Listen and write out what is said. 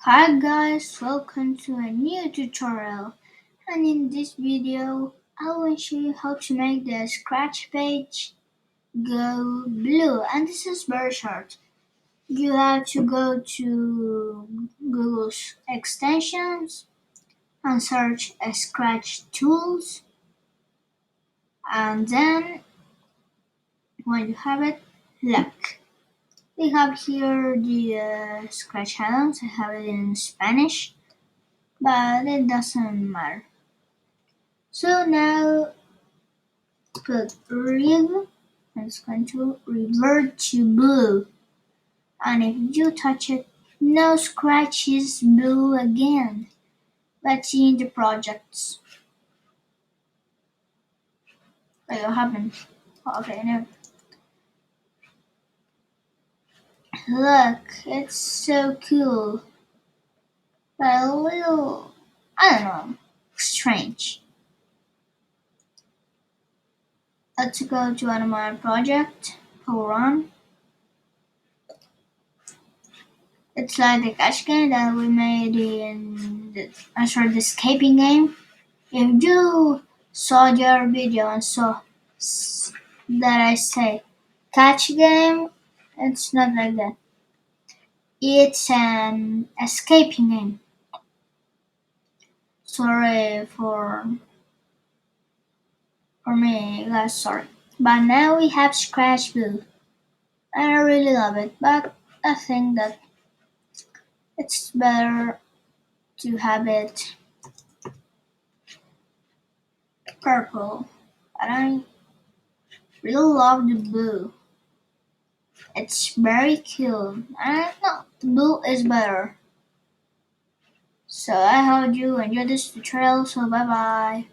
Hi guys, welcome to a new tutorial, and in this video I will show you how to make the scratch page go blue, and this is very short. You have to go to Google's extensions and search scratch tools, and then when you have it, look. We have here the scratch items. I have it in Spanish, but it doesn't matter. So now put rev and it's going to revert to blue. And if you touch it, no scratches blue again. Let's see in the projects. Wait, what happened? Okay, no. Look, it's so cool. But a little, I don't know, strange. Let's go to another project. Power on. It's like the catch game that we made in the escaping game. If you saw your video and saw that I say catch game, it's not like that. It's an escaping game. Sorry for me, guys. Sorry. But now we have Scratch Blue, and I really love it. But I think that it's better to have it purple. And I really love the blue. It's very cool. And no, blue is better. So I hope you enjoyed this tutorial, so bye bye.